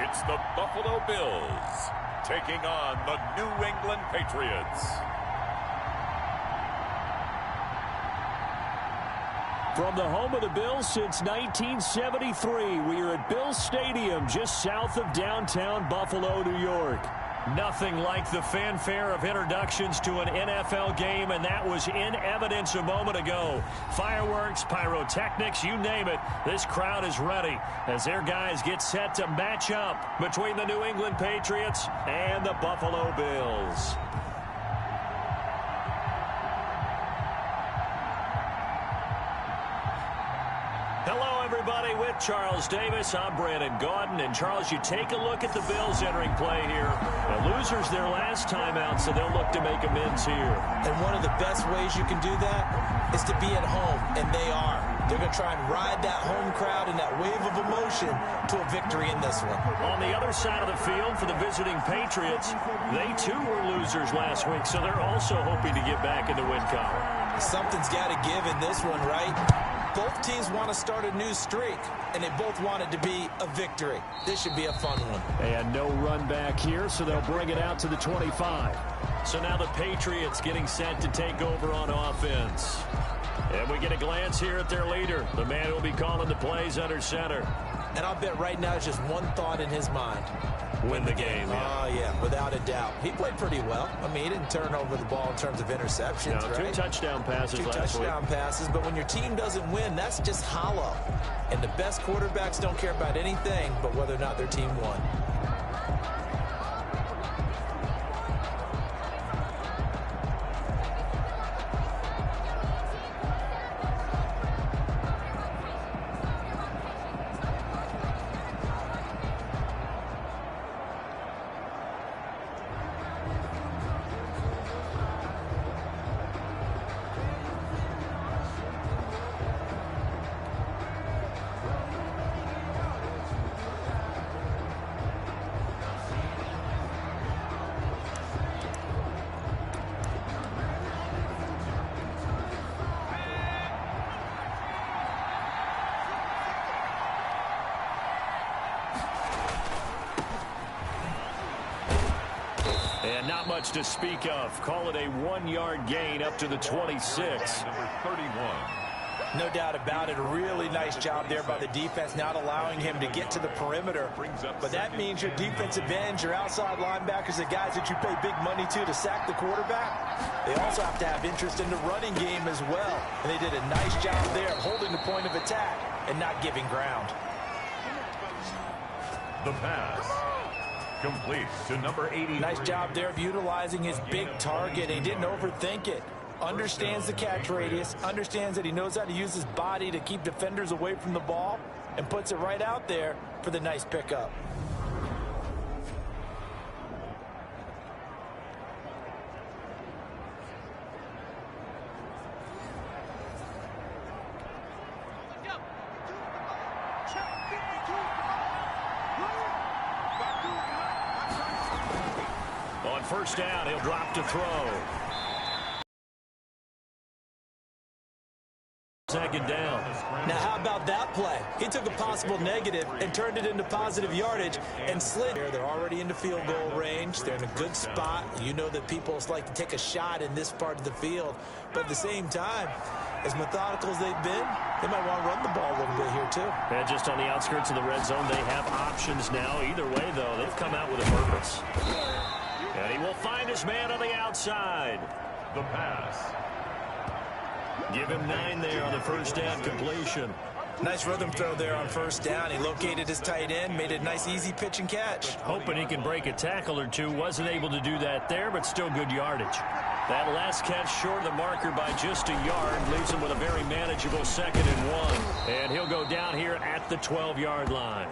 It's the Buffalo Bills taking on the New England Patriots. From the home of the Bills since 1973, we are at Bills Stadium just south of downtown Buffalo, New York. Nothing like the fanfare of introductions to an NFL game, and that was in evidence a moment ago. Fireworks, pyrotechnics, you name it. This crowd is ready as their guys get set to match up between the New England Patriots and the Buffalo Bills. Hello, everybody. With Charles Davis, I'm Brandon Gaudin. And, Charles, you take a look at the Bills entering play here. The losers their last time out, so they'll look to make amends here. And one of the best ways you can do that is to be at home, and they are. They're going to try and ride that home crowd and that wave of emotion to a victory in this one. On the other side of the field for the visiting Patriots, they, too, were losers last week, so they're also hoping to get back in the win column. Something's got to give in this one, right? Both teams want to start a new streak, and they both want it to be a victory. This should be a fun one. And no run back here, so they'll bring it out to the 25. So now the Patriots getting set to take over on offense. And we get a glance here at their leader, the man who will be calling the plays under center. And I'll bet right now it's just one thought in his mind. Win the game. Oh, yeah, without a doubt. He played pretty well. I mean, he didn't turn over the ball in terms of interceptions, no, right? Two touchdown passes last week. 2 touchdown passes, but when your team doesn't win, that's just hollow. And the best quarterbacks don't care about anything but whether or not their team won. And not much to speak of. Call it a 1-yard gain up to the 26. Number 31. No doubt about it. A really nice job there by the defense, not allowing him to get to the perimeter. But that means your defensive ends, your outside linebackers, the guys that you pay big money to sack the quarterback, they also have to have interest in the running game as well. And they did a nice job there of holding the point of attack and not giving ground. The pass. Complete to number 80. Nice job there of utilizing his big target. He didn't overthink it. Understands the catch radius, understands that he knows how to use his body to keep defenders away from the ball, and puts it right out there for the nice pickup. On first down, he'll drop to throw. Second down. Now, how about that play? He took a possible negative and turned it into positive yardage and slid. They're already into field goal range. They're in a good spot. You know that people like to take a shot in this part of the field. But at the same time, as methodical as they've been, they might want to run the ball a little bit here, too. And just on the outskirts of the red zone, they have options now. Either way, though, they've come out with a purpose. And he will find his man on the outside. The pass. Give him 9 there on the first down completion. Nice rhythm throw there on first down. He located his tight end, made a nice easy pitch and catch. Hoping he can break a tackle or two. Wasn't able to do that there, but still good yardage. That last catch short of the marker by just a yard leaves him with a very manageable 2nd and 1. And he'll go down here at the 12-yard line.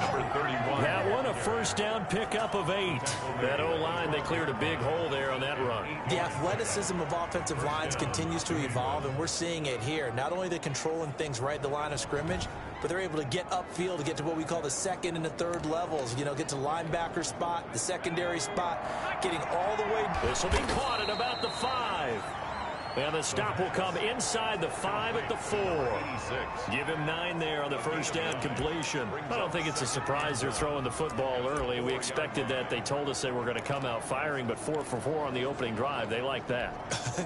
Number 31. That one a first down pickup of 8. That O-line, they cleared a big hole there on that run. The athleticism of offensive lines continues to evolve, and we're seeing it here. Not only are they controlling things right at the line of scrimmage, but they're able to get upfield to get to what we call the 2nd and the 3rd levels. You know, get to the linebacker spot, the secondary spot, getting all the way. This will be caught at about the 5. And the stop will come inside the 5 at the 4. Give him 9 there on the first down completion. I don't think it's a surprise they're throwing the football early. We expected that. They told us they were going to come out firing, but 4 for 4 on the opening drive. They like that.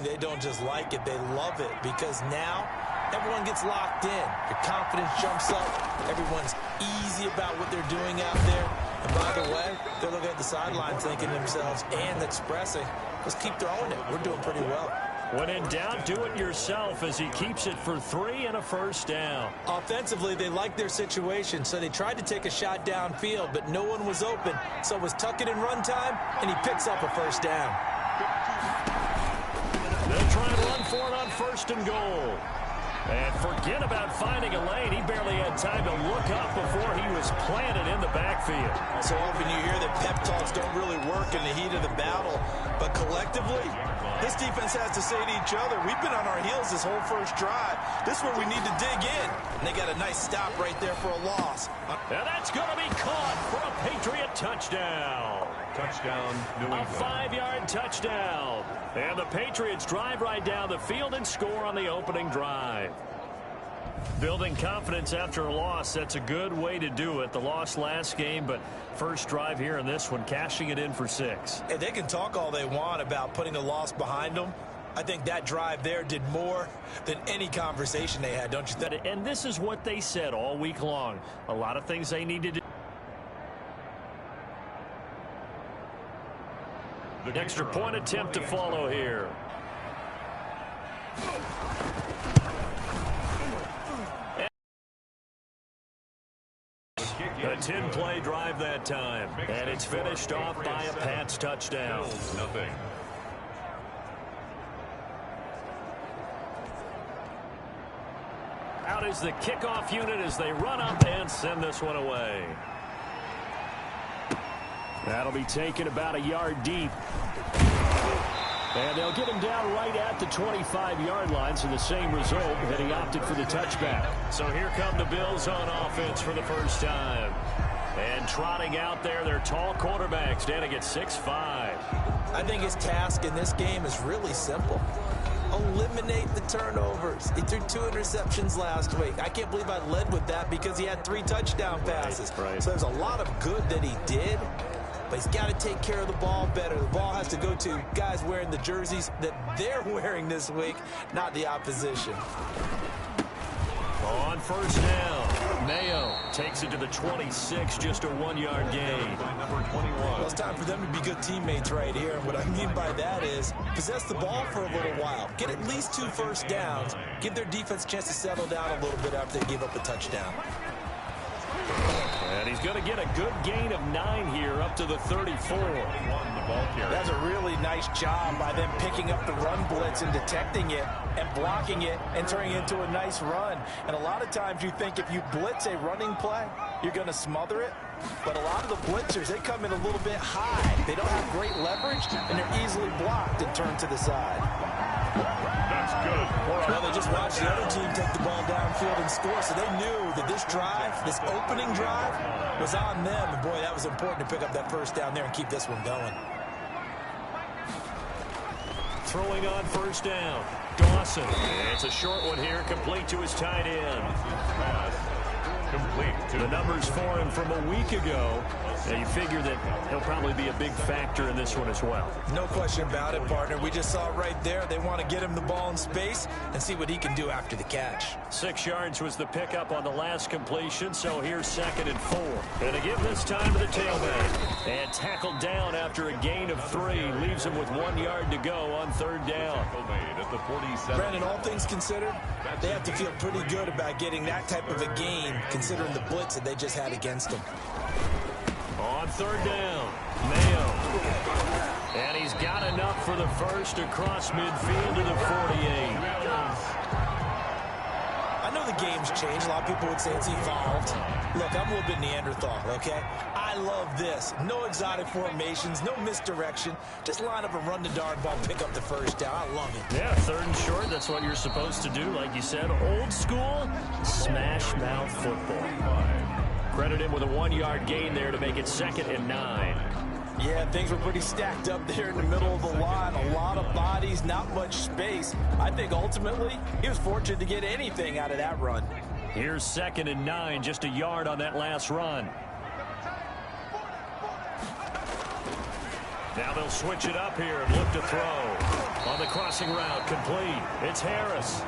They don't just like it. They love it because now everyone gets locked in. Your confidence jumps up. Everyone's easy about what they're doing out there. And by the way, they're looking at the sideline thinking to themselves and expressing, let's keep throwing it. We're doing pretty well. When in doubt, do it yourself as he keeps it for 3 and a first down. Offensively, they like their situation, so they tried to take a shot downfield, but no one was open. So it was tuck it in run time, and he picks up a first down. They'll try and run for it on first and goal. And forget about finding a lane. He barely had time to look up before he was planted in the backfield. So often you hear that pep talks don't really work in the heat of the battle, but collectively, this defense has to say to each other, we've been on our heels this whole first drive. This is where we need to dig in. And they got a nice stop right there for a loss. And that's going to be caught for a Patriot touchdown. Touchdown, New England. A 5-yard touchdown. And the Patriots drive right down the field and score on the opening drive. Building confidence after a loss, that's a good way to do it. The loss last game, but first drive here in this one, cashing it in for 6. And they can talk all they want about putting a loss behind them. I think that drive there did more than any conversation they had, don't you think? And this is what they said all week long. A lot of things they needed to do. Extra point attempt to follow here. A 10-play drive that time. And it's finished off by a Pats touchdown. Nothing. Out is the kickoff unit as they run up and send this one away. That'll be taken about a yard deep. And they'll get him down right at the 25-yard line, so the same result, that he opted for the touchback. So here come the Bills on offense for the first time. And trotting out there, their tall quarterback standing at 6'5". I think his task in this game is really simple. Eliminate the turnovers. He threw 2 interceptions last week. I can't believe I led with that because he had 3 touchdown passes. Right. So there's a lot of good that he did, but he's got to take care of the ball better. The ball has to go to guys wearing the jerseys that they're wearing this week, not the opposition. On first down, Mayo takes it to the 26, just a 1-yard gain. Well, it's time for them to be good teammates right here. And what I mean by that is possess the ball for a little while. Get at least 2 first downs. Give their defense a chance to settle down a little bit after they give up a touchdown. And he's going to get a good gain of 9 here up to the 34. That's a really nice job by them picking up the run blitz and detecting it and blocking it and turning it into a nice run. And a lot of times you think if you blitz a running play, you're going to smother it. But a lot of the blitzers, they come in a little bit high. They don't have great leverage, and they're easily blocked and turned to the side. That's good. Well, they just watched the other team take the ball downfield and score, so they knew that this drive, this opening drive, was on them. And, boy, that was important to pick up that first down there and keep this one going. Throwing on first down, Dawson. It's a short one here, complete to his tight end. Complete to the numbers for him from a week ago. Now you figure that he'll probably be a big factor in this one as well. No question about it, partner. We just saw it right there. They want to get him the ball in space and see what he can do after the catch. 6 yards was the pickup on the last completion, so here's 2nd and 4. And to give this time to the tailback. And tackled down after a gain of 3. Leaves him with 1 yard to go on 3rd down. At the 47. Brandon, all things considered, they have to feel pretty good about getting that type of a gain, considering the blitz that they just had against them. On 3rd down, Mayo. And he's got enough for the first across midfield to the 48. I know the game's changed. A lot of people would say it's evolved. Look, I'm a little bit Neanderthal, okay? I love this. No exotic formations, no misdirection. Just line up and run the darn ball, pick up the first down. I love it. Yeah, 3rd and short, that's what you're supposed to do. Like you said, old school, smash mouth football. Credit him with a 1 yard gain there to make it 2nd and 9. Yeah, things were pretty stacked up there in the middle of the line. A lot of bodies, not much space. I think ultimately he was fortunate to get anything out of that run. Here's 2nd and 9, just a yard on that last run. Now they'll switch it up here and look to throw. On the crossing route, complete. It's Harris.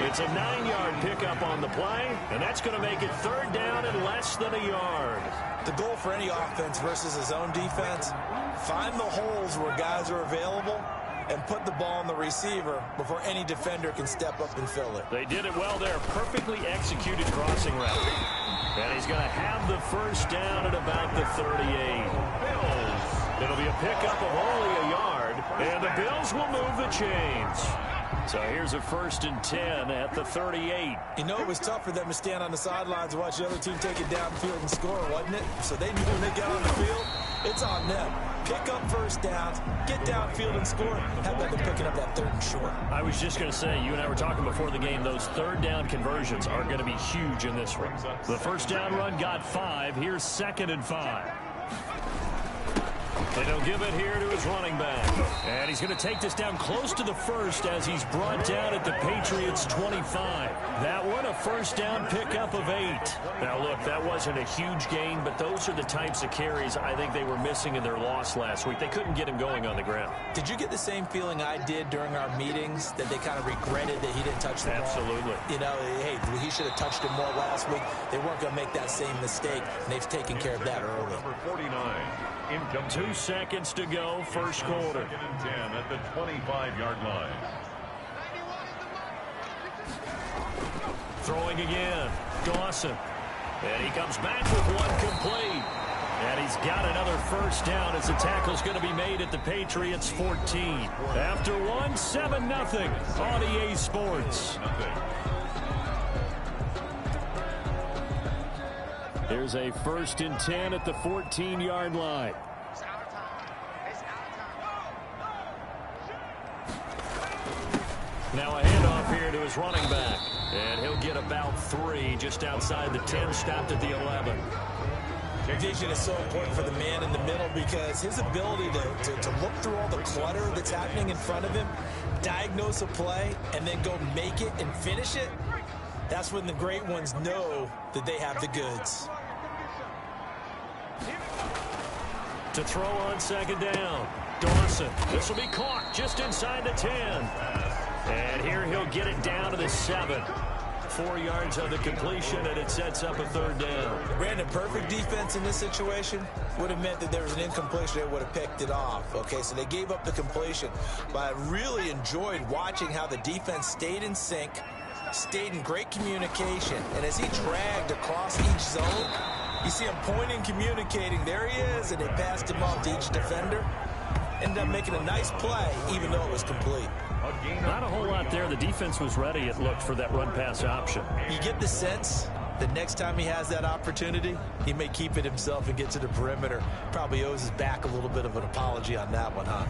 It's a 9-yard pickup on the play, and that's going to make it 3rd down and less than a yard. The goal for any offense versus his own defense, find the holes where guys are available and put the ball on the receiver before any defender can step up and fill it. They did it well there. Perfectly executed crossing route. And he's going to have the 1st down at about the 38. Bills. It'll be a pickup of only a yard, and the Bills will move the chains. So here's a 1st and 10 at the 38. You know, it was tough for them to stand on the sidelines and watch the other team take it downfield and score, wasn't it? So they knew when they got on the field, it's on them. Pick up 1st downs, get downfield and score. How about them picking up that 3rd and short? I was just going to say, you and I were talking before the game, those 3rd down conversions are going to be huge in this one. The 1st down run got 5. Here's 2nd and 5. And he'll give it here to his running back. And he's going to take this down close to the 1st as he's brought down at the Patriots' 25. That one, a 1st down pickup of 8. Now, look, that wasn't a huge gain, but those are the types of carries I think they were missing in their loss last week. They couldn't get him going on the ground. Did you get the same feeling I did during our meetings, that they kind of regretted that he didn't touch the ball? Absolutely. You know, hey, he should have touched it more last week. They weren't going to make that same mistake, and they've taken care of that early. Number 49. 2 seconds to go, 1st quarter. 2nd and 10 at the 25-yard line. Throwing again, Dawson. And he comes back with one complete. And he's got another 1st down as the tackle's going to be made at the Patriots' 14. After one, 7-0 on EA Sports. Here's a 1st and 10 at the 14-yard line. Now a handoff here to his running back. And he'll get about 3 just outside the 10, stopped at the 11. Vision is so important for the man in the middle because his ability to look through all the clutter that's happening in front of him, diagnose a play, and then go make it and finish it, that's when the great ones know that they have the goods. To throw on 2nd down, Dawson. This will be caught just inside the 10. And here he'll get it down to the 7. 4 yards on the completion, and it sets up a 3rd down. Brandon, perfect defense in this situation would have meant that there was an incompletion. They would have picked it off. Okay, so they gave up the completion. But I really enjoyed watching how the defense stayed in sync, stayed in great communication, and as he dragged across each zone, you see him pointing, communicating. There he is, and they passed him off to each defender. Ended up making a nice play, even though it was complete. Not a whole lot there. The defense was ready, it looked, for that run-pass option. You get the sense that next time he has that opportunity, he may keep it himself and get to the perimeter. Probably owes his back a little bit of an apology on that one, huh?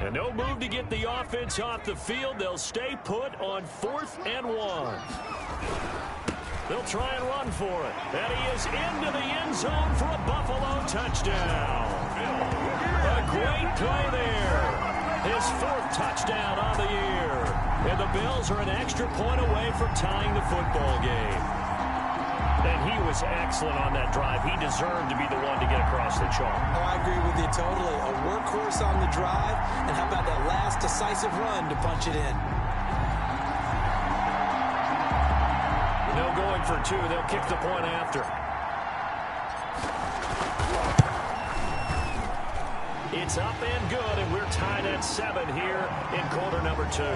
And no move to get the offense off the field. They'll stay put on 4th and 1. They'll try and run for it. And he is into the end zone for a Buffalo touchdown. A great play there. His 4th touchdown on the year. And the Bills are an extra point away from tying the football game. And he was excellent on that drive. He deserved to be the one to get across the chalk. Oh, I agree with you totally. A workhorse on the drive, and how about that last decisive run to punch it in? No going for 2. They'll kick the point after. It's up and good, and we're tied at 7 here in quarter number 2.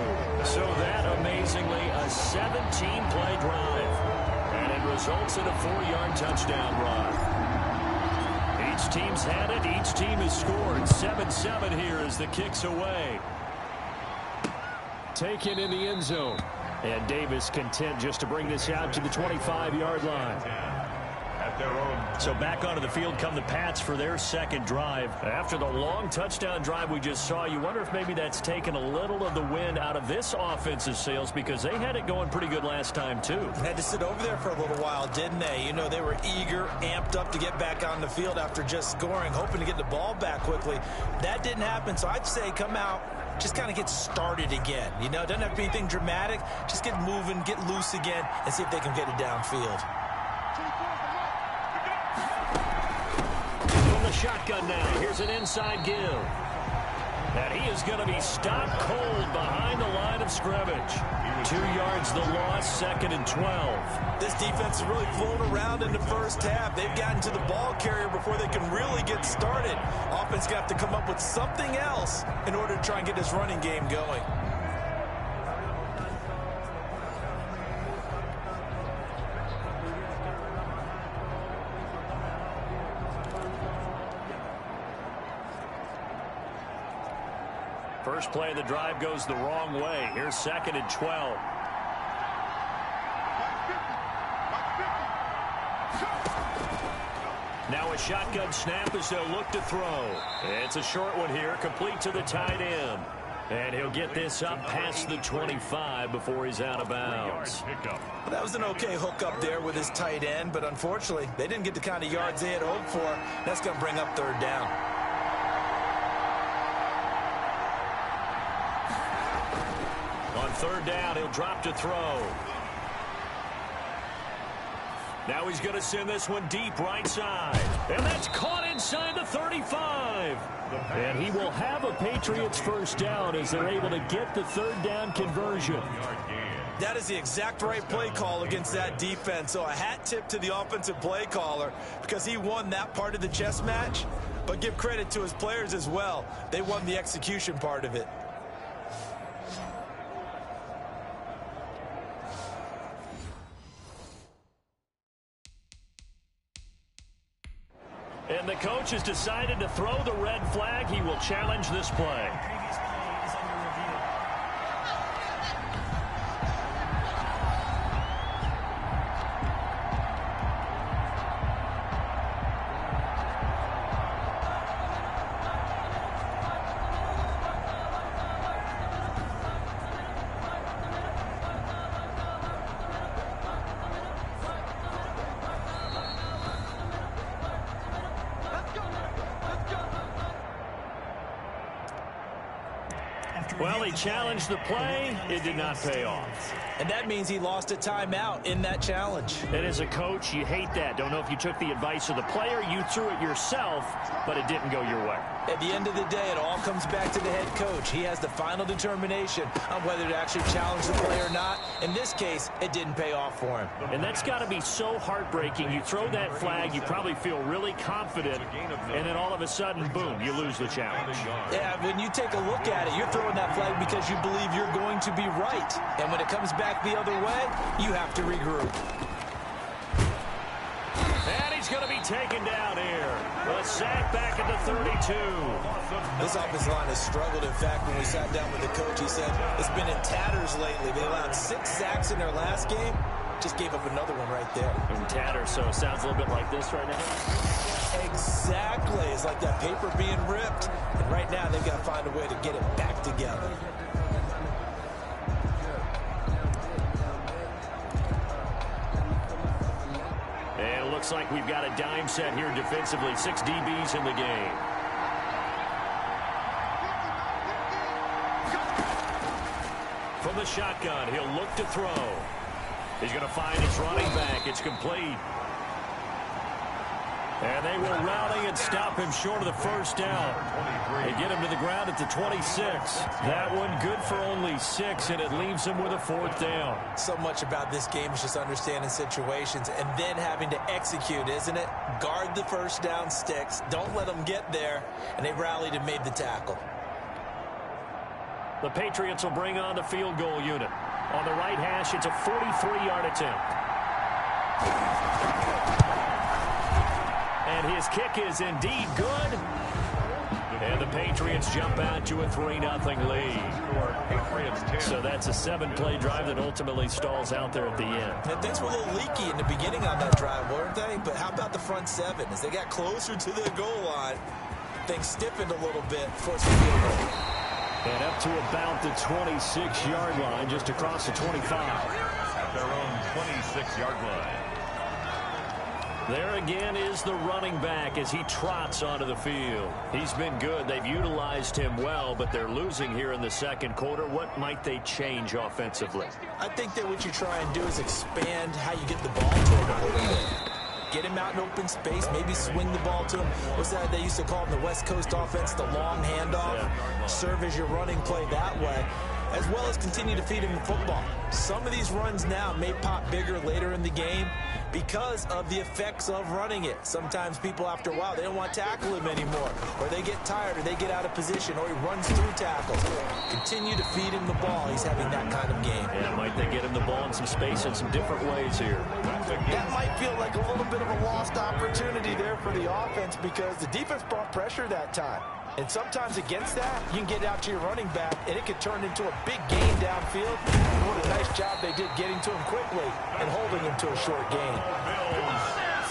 So that, amazingly, a 17-play drive. And it results in a 4-yard touchdown run. Each team's had it. Each team has scored. 7-7 here as the kick's away. Taken in the end zone. And Davis content just to bring this out to the 25-yard line. So back onto the field come the Pats for their second drive. After the long touchdown drive we just saw, you wonder if maybe that's taken a little of the wind out of this offense's sails, because they had it going pretty good last time too. Had to sit over there for a little while, didn't they? You know, they were eager, amped up to get back on the field after just scoring, hoping to get the ball back quickly. That didn't happen, so I'd say come out, just kind of get started again. You know, it doesn't have to be anything dramatic. Just get moving, get loose again, and see if they can get it downfield. From the shotgun now, here's an inside give. And he is going to be stopped cold behind the line of scrimmage. 2 yards the loss, 2nd and 12. This defense has really flown around in the first half. They've gotten to the ball carrier before they can really get started. Offense going to have to come up with something else in order to try and get this running game going. First play of the drive goes the wrong way. Here's 2nd and 12. Now a shotgun snap as they'll look to throw. It's a short one here, complete to the tight end. And he'll get this up past the 25 before he's out of bounds. Well, that was an okay hook up there with his tight end, but unfortunately, they didn't get the kind of yards they had hoped for. That's going to bring up 3rd down. On 3rd down, he'll drop to throw. Now he's going to send this one deep right side. And that's caught inside the 35. And he will have a Patriots first down as they're able to get the 3rd down conversion. That is the exact right play call against that defense. So a hat tip to the offensive play caller because he won that part of the chess match. But give credit to his players as well. They won the execution part of it. And the coach has decided to throw the red flag. He will challenge this play. Well, he challenged the play. It did not pay off. And that means he lost a timeout in that challenge. And as a coach, you hate that. Don't know if you took the advice of the player, you threw it yourself, but it didn't go your way. At the end of the day, it all comes back to the head coach. He has the final determination on whether to actually challenge the play or not. In this case, it didn't pay off for him. And that's got to be so heartbreaking. You throw that flag, you probably feel really confident, and then all of a sudden, boom, you lose the challenge. Yeah, when you take a look at it, you're throwing that flag because you believe you're going to be right. And when it comes back the other way, you have to regroup. And he's going to be taken down here. A sack back at the 32. This offensive line has struggled. In fact, when we sat down with the coach, he said it's been in tatters lately. They allowed 6 sacks in their last game. Just gave up another one right there. In tatters, so it sounds a little bit like this right now. Exactly. It's like that paper being ripped. And right now, they've got to find a way to get it back together. And it looks like we've got a dime set here defensively. 6 DBs in the game. From the shotgun, he'll look to throw. He's going to find his running back. It's complete. And they will rally and stop him short of the first down. They get him to the ground at the 26. That one good for only 6, and it leaves him with a 4th down. So much about this game is just understanding situations and then having to execute, isn't it? Guard the first down sticks. Don't let them get there. And they rallied and made the tackle. The Patriots will bring on the field goal unit. On the right hash, it's a 43-yard attempt. And his kick is indeed good. And the Patriots jump out to a 3-0 lead. So that's a 7-play drive that ultimately stalls out there at the end. And things were a little leaky in the beginning on that drive, weren't thing, but how about the front seven? As they got closer to the goal line, things stiffened a little bit, forced a field goal. And up to about the 26-yard line, just across the 25. At their own 26-yard line. There again is the running back as he trots onto the field. He's been good. They've utilized him well, but they're losing here in the second quarter. What might they change offensively? I think that what you try and do is expand how you get the ball to him a little bit. Get him out in open space, maybe swing the ball to him. What's that they used to call in the West Coast offense, the long handoff? Yeah. Serve as your running play that way, as well as continue to feed him the football. Some of these runs now may pop bigger later in the game because of the effects of running it. Sometimes people, after a while, they don't want to tackle him anymore, or they get tired, or they get out of position, or he runs through tackles. Continue to feed him the ball. He's having that kind of game. Yeah, might they get him the ball in some space in some different ways here? That might feel like a little bit of a lost opportunity there for the offense because the defense brought pressure that time. And sometimes against that, you can get out to your running back, and it could turn into a big gain downfield. What a nice job they did getting to him quickly and holding him to a short gain.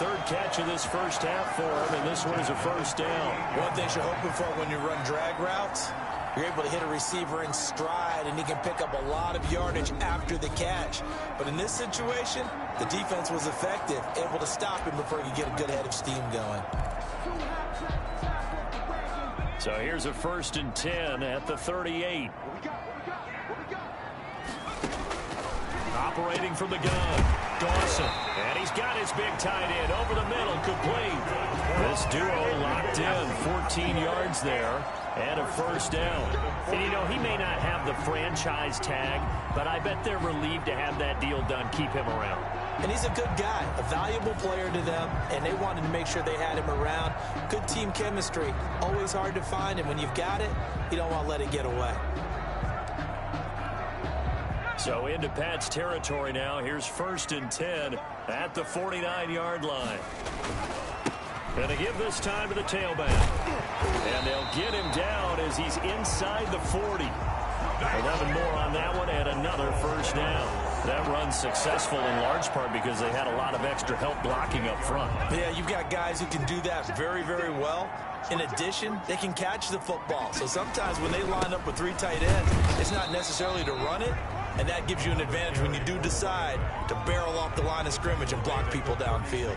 Third catch of this first half for him, and this one is a first down. One thing you're hoping for when you run drag routes, you're able to hit a receiver in stride, and he can pick up a lot of yardage after the catch. But in this situation, the defense was effective, able to stop him before he could get a good head of steam going. So here's a 1st and 10 at the 38. Operating from the gun, Dawson. And he's got his big tight end over the middle, complete. This duo locked in, 14 yards there, and a first down. And, you know, he may not have the franchise tag, but I bet they're relieved to have that deal done, keep him around. And he's a good guy, a valuable player to them, and they wanted to make sure they had him around. Good team chemistry, always hard to find, and when you've got it, you don't want to let it get away. So into Pat's territory now. Here's 1st and 10 at the 49-yard line. And they give this time to the tailback. And they'll get him down as he's inside the 40. 11 more on that one and another first down. That run's successful in large part because they had a lot of extra help blocking up front. Yeah, you've got guys who can do that very, very well. In addition, they can catch the football. So sometimes when they line up with 3 tight ends, it's not necessarily to run it, and that gives you an advantage when you do decide to barrel off the line of scrimmage and block people downfield.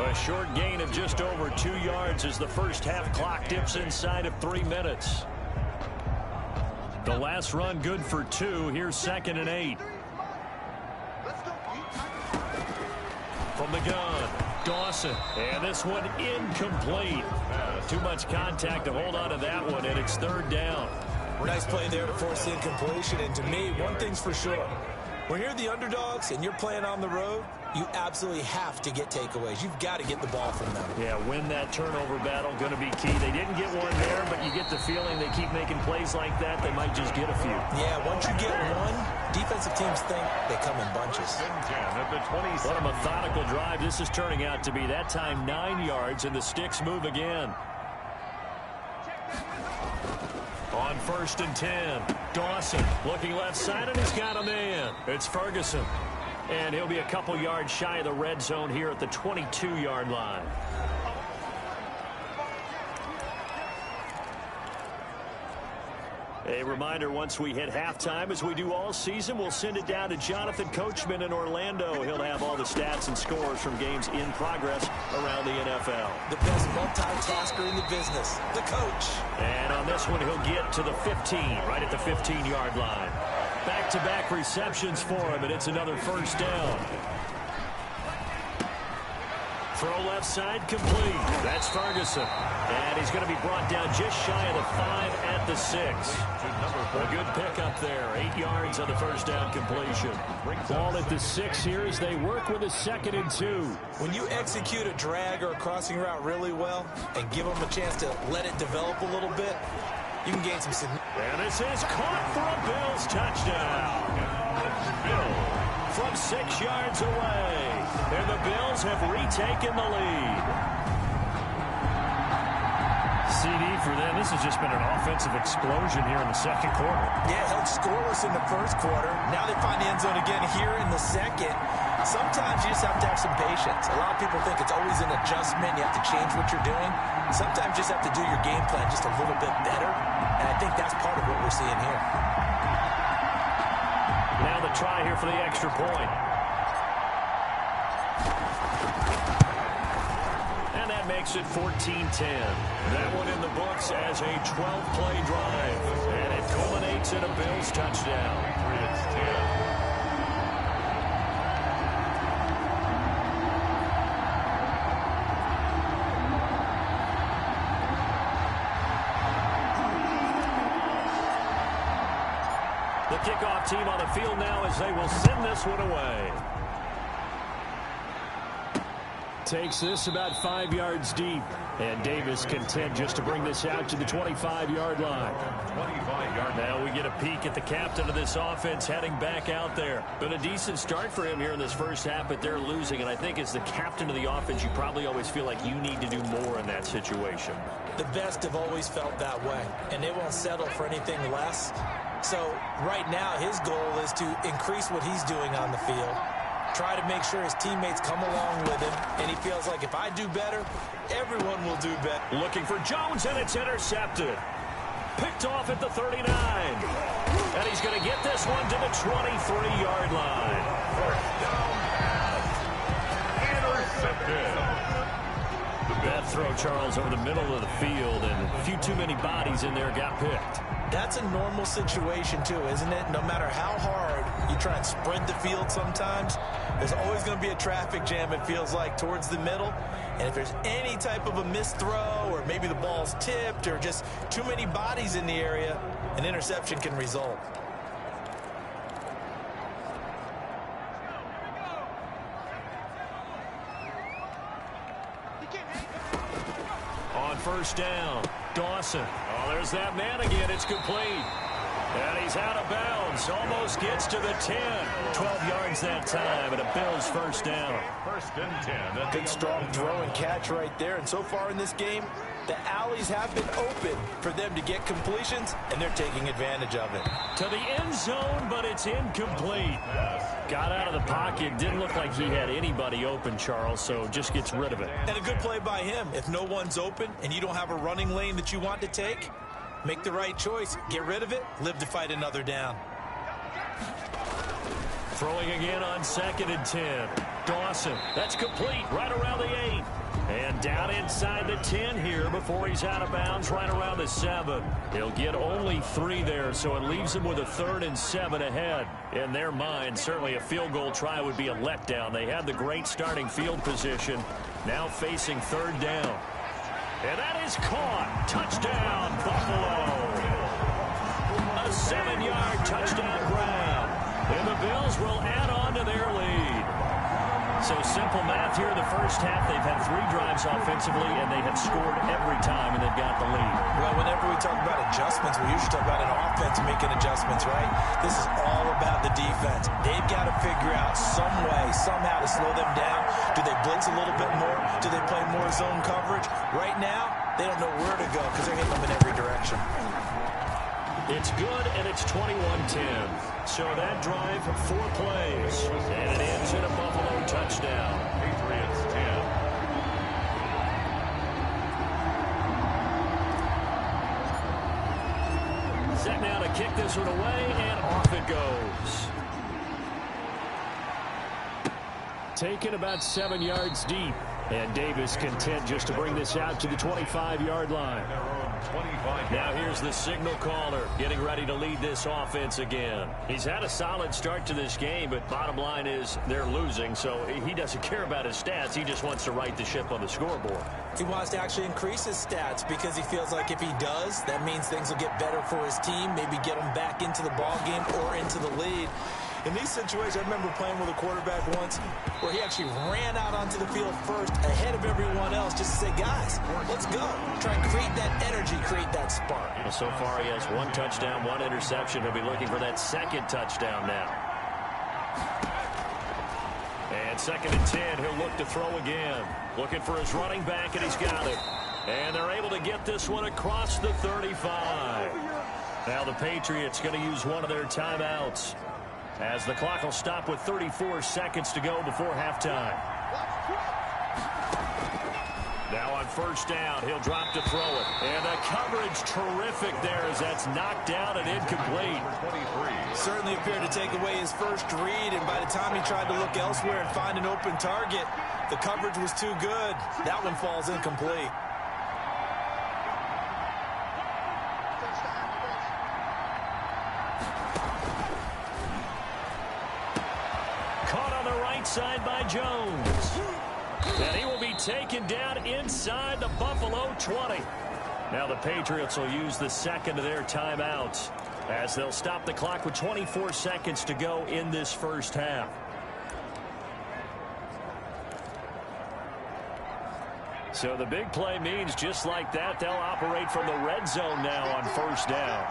A short gain of just over 2 yards as the first half clock dips inside of 3 minutes. The last run good for 2. Here's 2nd and 8. From the gun, Dawson. And this one incomplete. Too much contact to hold on to that one, and it's 3rd down. Nice play there to force the incompletion. And to me, one thing's for sure. When you're the underdogs and you're playing on the road, you absolutely have to get takeaways. You've got to get the ball from them. Yeah, win that turnover battle, going to be key. They didn't get one there, but you get the feeling they keep making plays like that, they might just get a few. Yeah, once you get one, defensive teams think they come in bunches. What a methodical drive this is turning out to be. That time 9 yards, and the sticks move again. On 1st and 10, Dawson looking left side, and he's got a man. It's Ferguson. And he'll be a couple yards shy of the red zone here at the 22-yard line. A reminder, once we hit halftime, as we do all season, we'll send it down to Jonathan Coachman in Orlando. He'll have all the stats and scores from games in progress around the NFL. The best multitasker in the business, the coach. And on this one, he'll get to the 15, right at the 15-yard line. Back-to-back receptions for him, and it's another first down. Throw left side complete. That's Ferguson. And he's going to be brought down just shy of the 5 at the 6. A good pickup there. 8 yards on the first down completion. Ball at the 6 here as they work with a 2nd and 2. When you execute a drag or a crossing route really well and give them a chance to let it develop a little bit, you can gain some significance. And this is caught for a Bills touchdown. From 6 yards away. And the Bills have retaken the lead. CD for them. This has just been an offensive explosion here in the second quarter. Yeah, held scoreless in the first quarter. Now they find the end zone again here in the second. Sometimes you just have to have some patience. A lot of people think it's always an adjustment. You have to change what you're doing. Sometimes you just have to do your game plan just a little bit better. And I think that's part of what we're seeing here. Now the try here for the extra point. And that makes it 14-10. That one in the books as a 12-play drive. And it culminates in a Bills touchdown. 3-10. The kickoff team on the field now as they will send this one away. Takes this about 5 yards deep. And Davis content just to bring this out to the 25-yard line. 25-yard. Now we get a peek at the captain of this offense heading back out there. Been a decent start for him here in this first half, but they're losing. And I think as the captain of the offense, you probably always feel like you need to do more in that situation. The best have always felt that way, and they won't settle for anything less. So right now his goal is to increase what he's doing on the field, try to make sure his teammates come along with him, and he feels like if I do better, everyone will do better. Looking for Jones, and it's intercepted. Picked off at the 39. And he's going to get this one to the 23-yard line. First down pass. Intercepted. That throw, Charles, over the middle of the field, and a few too many bodies in there got picked. That's a normal situation, too, isn't it? No matter how hard you try and spread the field sometimes, there's always going to be a traffic jam, it feels like, towards the middle. And if there's any type of a missed throw, or maybe the ball's tipped, or just too many bodies in the area, an interception can result. On first down, Dawson. Oh, there's that man again. It's complete. And he's out of bounds. Almost gets to the 10. 12 yards that time, and a Bills first down. First and 10. Good strong throw and catch right there. And so far in this game, the alleys have been open for them to get completions, and they're taking advantage of it. To the end zone, but it's incomplete. Got out of the pocket. Didn't look like he had anybody open, Charles, so just gets rid of it. And a good play by him. If no one's open and you don't have a running lane that you want to take, make the right choice. Get rid of it. Live to fight another down. Throwing again on 2nd and 10. Dawson. That's complete right around the 8. And down inside the 10 here before he's out of bounds right around the 7. He'll get only 3 there, so it leaves him with a 3rd and 7 ahead. In their mind, certainly a field goal try would be a letdown. They had the great starting field position, now facing 3rd down. And that is caught. Touchdown, Buffalo. A 7-yard touchdown grab. And the Bills will add on to their lead. So simple math here in the first half. They've had 3 drives offensively, and they have scored every time, and they've got the lead. Well, whenever we talk about adjustments, we usually talk about an offense making adjustments, right? This is all about the defense. They've got to figure out some way, somehow to slow them down. Do they blitz a little bit more? Do they play more zone coverage? Right now, they don't know where to go because they're hitting them in every direction. It's good, and it's 21-10. So that drive, 4 plays, and it ends in a Buffalo touchdown. Patriots 10. Set now to kick this one away, and off it goes. Taken about 7 yards deep, and Davis content just to bring this out to the 25-yard line. Now here's the signal caller getting ready to lead this offense again. He's had a solid start to this game, but bottom line is they're losing, so he doesn't care about his stats. He just wants to right the ship on the scoreboard. He wants to actually increase his stats because he feels like if he does, that means things will get better for his team, maybe get him back into the ball game or into the lead. In these situations, I remember playing with a quarterback once where he actually ran out onto the field first ahead of everyone else just to say, guys, let's go. Try and create that energy, create that spark. Well, so far he has 1 touchdown, 1 interception. He'll be looking for that 2nd touchdown now. And 2nd and 10, he'll look to throw again. Looking for his running back, and he's got it. And they're able to get this one across the 35. Now the Patriots going to use one of their timeouts. as the clock will stop with 34 seconds to go before halftime. Now on first down, he'll drop to throw it. And the coverage terrific there as that's knocked down and incomplete. Certainly appeared to take away his first read, and by the time he tried to look elsewhere and find an open target, the coverage was too good. That one falls incomplete. Caught on the right side by Jones. And he will be taken down inside the Buffalo 20. Now the Patriots will use the second of their timeouts as they'll stop the clock with 24 seconds to go in this first half. So the big play means just like that, they'll operate from the red zone now on first down.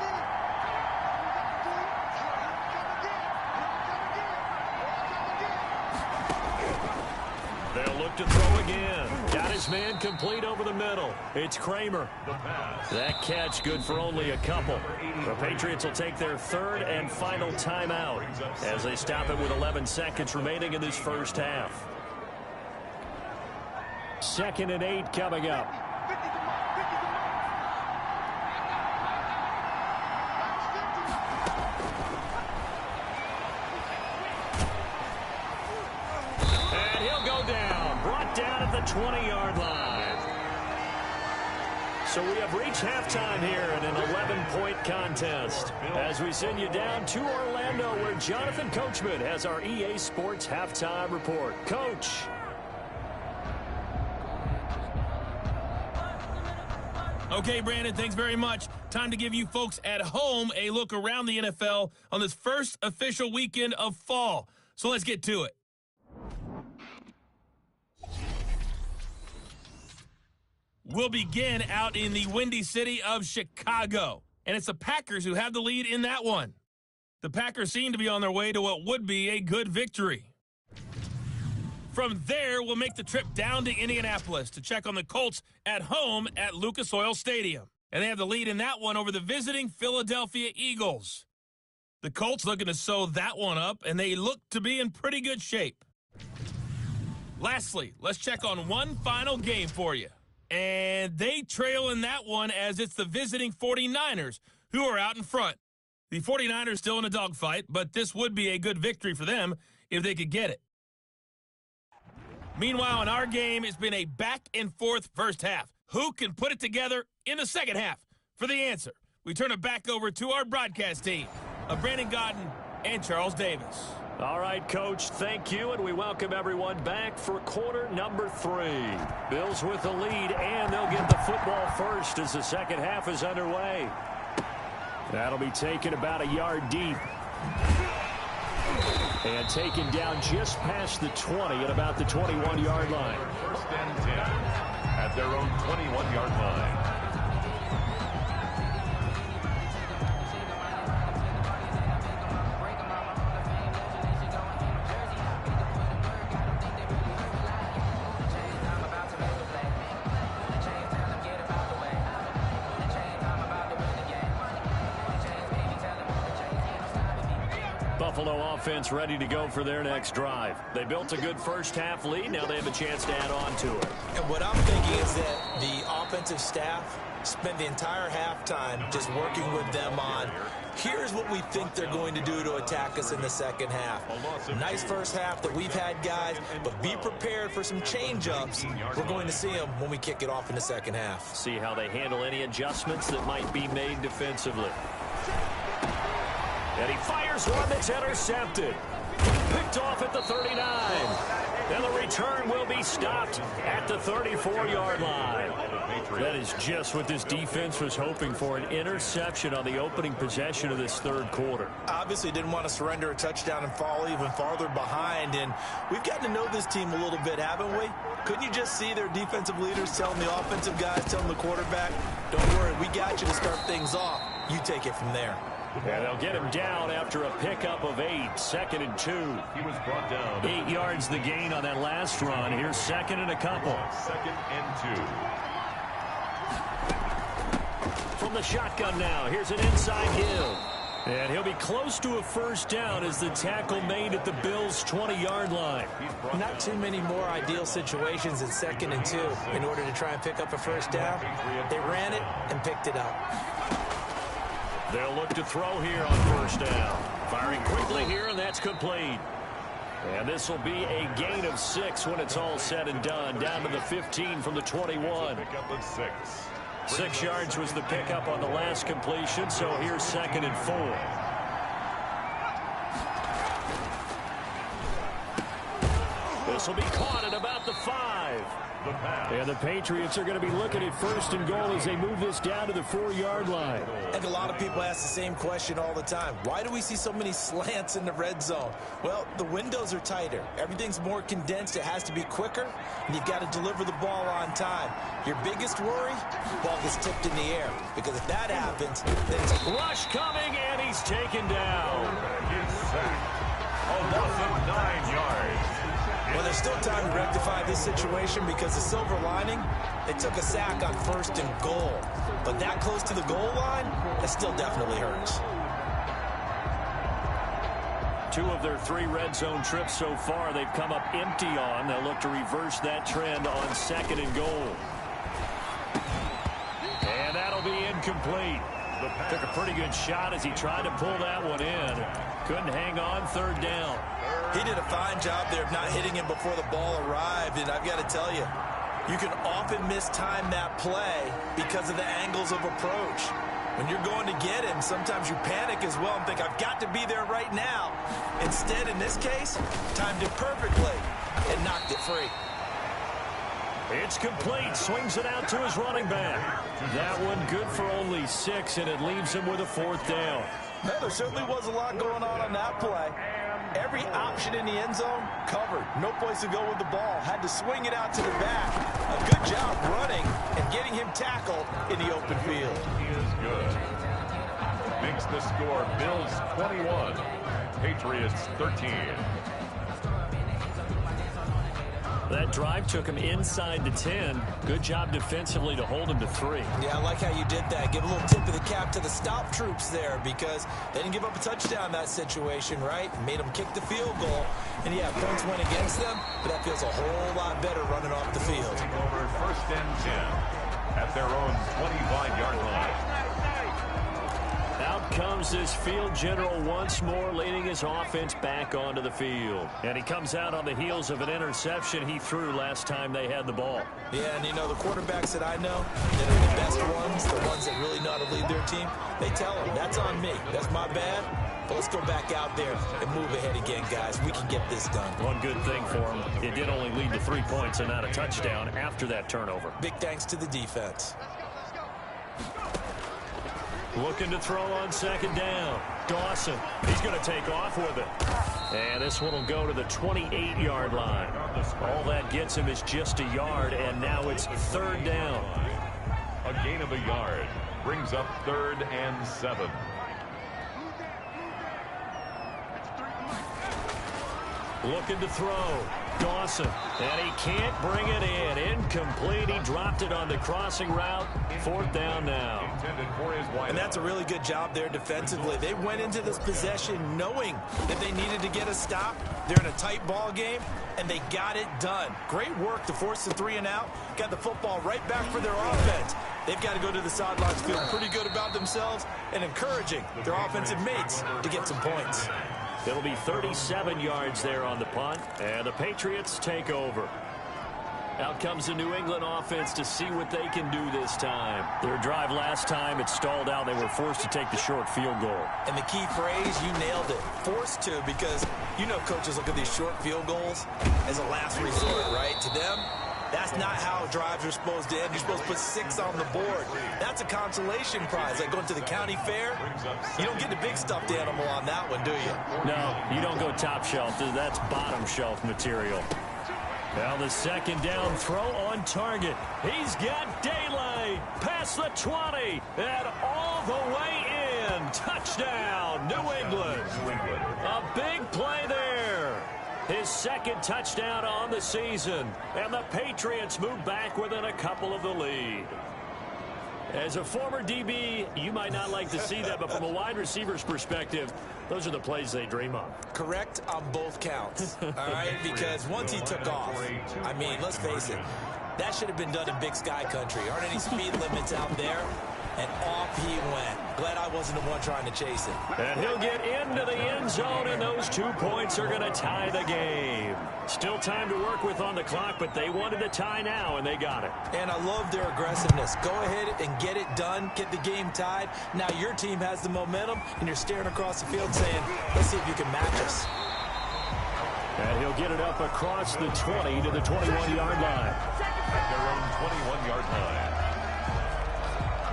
They'll look to throw again. Got his man complete over the middle. It's Kramer. That catch good for only a couple. The Patriots will take their third and final timeout as they stop it with 11 seconds remaining in this first half. 2nd and 8 coming up. Down at the 20-yard line. So we have reached halftime here in an 11-point contest as we send you down to Orlando where Jonathan Coachman has our EA Sports halftime report. Coach. Okay, Brandon, thanks very much. Time to give you folks at home a look around the NFL on this first official weekend of fall. So let's get to it. We'll begin out in the windy city of Chicago, and it's the Packers who have the lead in that one. The Packers seem to be on their way to what would be a good victory. From there, we'll make the trip down to Indianapolis to check on the Colts at home at Lucas Oil Stadium, and they have the lead in that one over the visiting Philadelphia Eagles. The Colts looking to sew that one up, and they look to be in pretty good shape. Lastly, let's check on one final game for you. And they trail in that one as it's the visiting 49ers who are out in front. The 49ers still in a dogfight, but this would be a good victory for them if they could get it. Meanwhile, in our game, it's been a back-and-forth first half. Who can put it together in the second half? For the answer, we turn it back over to our broadcast team of Brandon Godden and Charles Davis. All right, Coach, thank you, and we welcome everyone back for quarter number 3. Bills with the lead, and they'll get the football first as the second half is underway. That'll be taken about a yard deep. And taken down just past the 20 at about the 21-yard line. First and 10 at their own 21-yard line. Buffalo offense ready to go for their next drive. They built a good first half lead. Now they have a chance to add on to it. And what I'm thinking is that the offensive staff spent the entire halftime just working with them on here's what we think they're going to do to attack us in the second half. Nice first half that we've had, guys, but be prepared for some change-ups. We're going to see them when we kick it off in the second half. See how they handle any adjustments that might be made defensively. And he fires one that's intercepted. Picked off at the 39. And the return will be stopped at the 34-yard line. That is just what this defense was hoping for, an interception on the opening possession of this third quarter. Obviously didn't want to surrender a touchdown and fall even farther behind. And we've gotten to know this team a little bit, haven't we? Couldn't you just see their defensive leaders telling the offensive guys, telling the quarterback, don't worry, we got you to start things off. You take it from there. And they'll get him down after a pickup of 8. 2nd and 2. He was brought down. 8 yards the gain on that last run. Here's 2nd and a couple. 2nd and 2. From the shotgun now, here's an inside Hill. And he'll be close to a first down as the tackle made at the Bills' 20-yard line. Not too many more ideal situations in 2nd and 2 in order to try and pick up a first down. They ran it and picked it up. They'll look to throw here on first down. Firing quickly here, and that's complete. And this will be a gain of 6 when it's all said and done. Down to the 15 from the 21. 6 yards was the pickup on the last completion, so here's 2nd and 4. This will be caught at about the 5. And the Patriots are going to be looking at 1st and goal as they move this down to the 4-yard line. And a lot of people ask the same question all the time. Why do we see so many slants in the red zone? Well, the windows are tighter. Everything's more condensed. It has to be quicker, and you've got to deliver the ball on time. Your biggest worry, ball gets tipped in the air. Because if that happens, then it's rush coming, and he's taken down. He's sacked. A loss of 9 yards. Well, there's still time to rectify this situation because the silver lining, they took a sack on 1st and goal. But that close to the goal line, that still definitely hurts. 2 of their 3 red zone trips so far they've come up empty on. They'll look to reverse that trend on 2nd and goal. And that'll be incomplete. Took a pretty good shot as he tried to pull that one in. Couldn't hang on 3rd down. He did a fine job there of not hitting him before the ball arrived, and I've got to tell you, you can often mistime that play because of the angles of approach. When you're going to get him, sometimes you panic as well and think, I've got to be there right now. Instead, in this case, timed it perfectly and knocked it free. It's complete. Swings it out to his running back. That one good for only 6, and it leaves him with a 4th down. No, there certainly was a lot going on that play. Every option in the end zone covered. No place to go with the ball. Had to swing it out to the back. A good job running and getting him tackled in the open field. He is good. Makes the score Bills 21, Patriots 13. That drive took him inside the 10. Good job defensively to hold him to 3. Yeah, I like how you did that. Give a little tip of the cap to the stop troops there because they didn't give up a touchdown in that situation, right? Made them kick the field goal. And, yeah, points went against them, but that feels a whole lot better running off the field. Over 1st and 10 at their own 25-yard line. Out comes this field general once more, leading his offense back onto the field. And he comes out on the heels of an interception he threw last time they had the ball. Yeah, and you know, the quarterbacks that I know that are the best ones, the ones that really know how to lead their team, they tell them, that's on me. That's my bad. But let's go back out there and move ahead again, guys. We can get this done. One good thing for him, it did only lead to 3 points and not a touchdown after that turnover. Big thanks to the defense. Looking to throw on 2nd down. Dawson, he's going to take off with it. And this one will go to the 28-yard line. All that gets him is just a yard, and now it's 3rd down. A gain of a yard brings up 3rd and 7. Looking to throw. Dawson, and he can't bring it in. Incomplete. He dropped it on the crossing route. 4th down now. And that's a really good job there defensively. They went into this possession knowing that they needed to get a stop. They're in a tight ball game, and they got it done. Great work to force the 3 and out. Got the football right back for their offense. They've got to go to the sidelines feeling pretty good about themselves and encouraging their offensive mates to get some points. It'll be 37 yards there on the punt, and the Patriots take over. Out comes the New England offense to see what they can do this time. Their drive last time, it stalled out. They were forced to take the short field goal. And the key phrase, you nailed it. Forced to, because you know coaches look at these short field goals as a last resort, right? To them, that's not how drives are supposed to end. You're supposed to put 6 on the board. That's a consolation prize. Like going to the county fair, you don't get the big stuffed animal on that one, do you? No, you don't go top shelf. That's bottom shelf material. Now the 2nd down throw on target. He's got daylight past the 20 and all the way in. Touchdown, New England. A big play there. His 2nd touchdown on the season. And the Patriots move back within a couple of the lead. As a former DB, you might not like to see that, but from a wide receiver's perspective, those are the plays they dream of. Correct on both counts, all right? Because once he took off, I mean, let's face it, that should have been done in Big Sky Country. Aren't any speed limits out there? And off he went. Glad I wasn't the one trying to chase it. And he'll get into the end zone, and those 2 points are going to tie the game. Still time to work with on the clock, but they wanted a tie now, and they got it. And I love their aggressiveness. Go ahead and get it done, get the game tied. Now your team has the momentum, and you're staring across the field saying, let's see if you can match us. And he'll get it up across the 20 to the 21-yard line. At their own 21-yard line.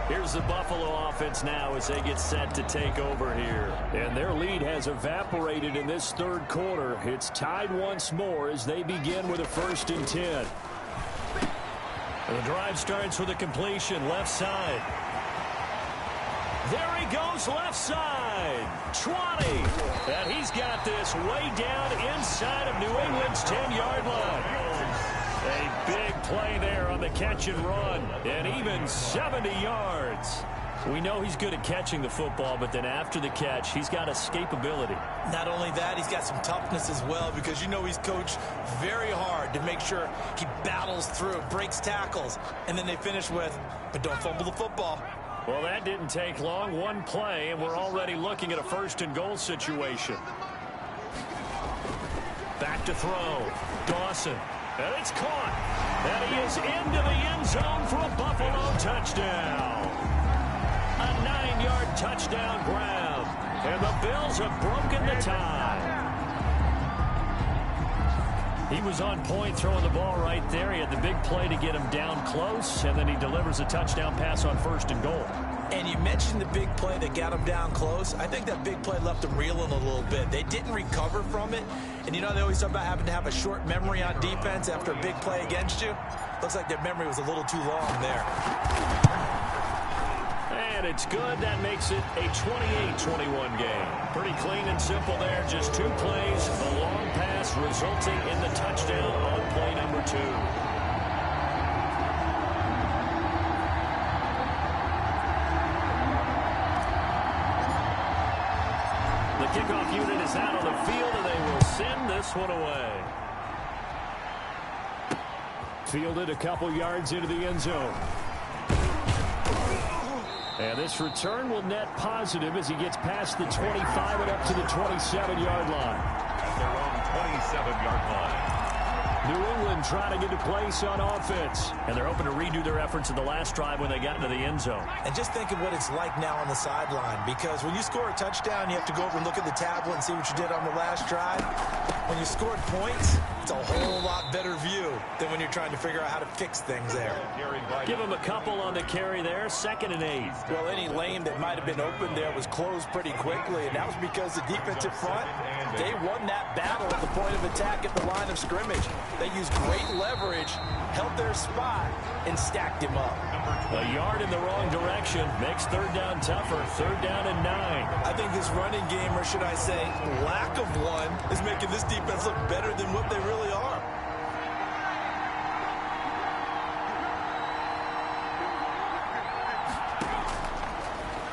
Here's the Buffalo offense now as they get set to take over here. And their lead has evaporated in this third quarter. It's tied once more as they begin with a 1st and 10. The drive starts with a completion left side. There he goes left side. 20. And he's got this way down inside of New England's 10-yard line. A big play there on the catch and run, and even 70 yards. We know he's good at catching the football, but then after the catch, he's got escapability. Not only that, he's got some toughness as well, because you know he's coached very hard to make sure he battles through, breaks tackles, and then they finish with, but don't fumble the football. Well, that didn't take long. One play, and we're already looking at a 1st and goal situation. Back to throw. Dawson. And it's caught. And he is into the end zone for a Buffalo touchdown. A 9-yard touchdown grab. And the Bills have broken the tie. He was on point throwing the ball right there. He had the big play to get him down close, and then he delivers a touchdown pass on 1st and goal. And you mentioned the big play that got him down close. I think that big play left them reeling a little bit. They didn't recover from it. And you know they always talk about having to have a short memory on defense after a big play against you. Looks like their memory was a little too long there. And it's good. That makes it a 28-21 game. Pretty clean and simple there. Just 2 plays, a long pass resulting in the touchdown on play number 2. The kickoff unit is out on the field, and they will send this one away. Fielded a couple yards into the end zone. And this return will net positive as he gets past the 25 and up to the 27-yard line. At their own 27-yard line. New England trying to get a place on offense. And they're hoping to redo their efforts in the last drive when they got into the end zone. And just think of what it's like now on the sideline, because when you score a touchdown, you have to go over and look at the tablet and see what you did on the last drive. When you scored points, it's a whole lot better view than when you're trying to figure out how to fix things there. Give him a couple on the carry there, 2nd and 8. Well, any lane that might have been open there was closed pretty quickly, and that was because the defensive front, they won that battle at the point of attack at the line of scrimmage. They used great leverage, held their spot, and stacked him up. A yard in the wrong direction makes 3rd down tougher. 3rd down and 9. I think this running game, or should I say lack of one, is making this defense look better than what they really are.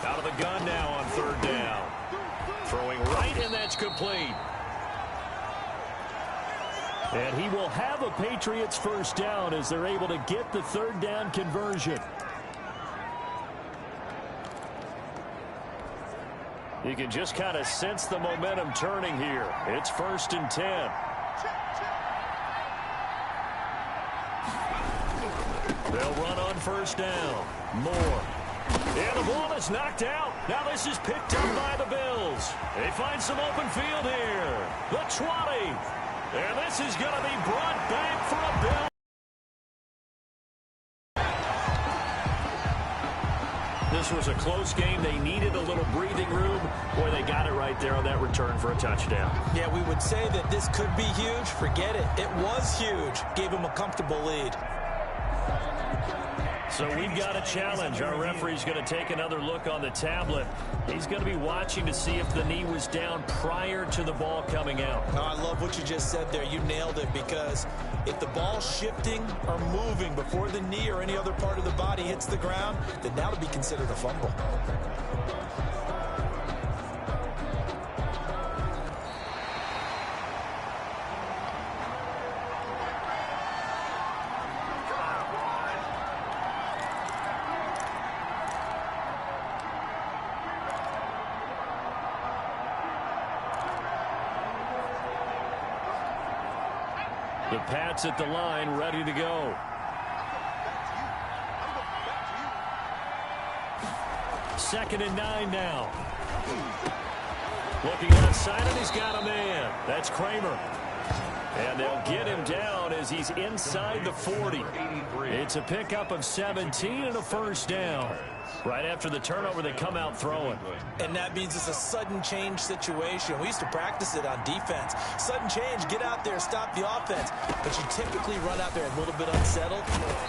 Out of the gun now on 3rd down. Throwing right, and that's complete. And he will have a Patriots 1st down as they're able to get the 3rd down conversion. You can just kind of sense the momentum turning here. It's 1st and 10. They'll run on 1st down. Moore. And the ball is knocked out. Now this is picked up by the Bills. They find some open field here. The 20. And this is going to be brought back for a Bill. This was a close game. They needed a little breathing room. Boy, they got it right there on that return for a touchdown. Yeah, we would say that this could be huge. Forget it. It was huge. Gave him a comfortable lead. So we've got a challenge. Our referee's going to take another look on the tablet. He's going to be watching to see if the knee was down prior to the ball coming out. No, I love what you just said there. You nailed it, because if the ball's shifting or moving before the knee or any other part of the body hits the ground, then that'll be considered a fumble. The Pats at the line, ready to go. Second and 9 now. Looking outside, and he's got a man. That's Kramer. And they'll get him down as he's inside the 40. It's a pickup of 17 and a first down. Right after the turnover, they come out throwing. And that means it's a sudden change situation. We used to practice it on defense. Sudden change, get out there, stop the offense. But you typically run out there a little bit unsettled.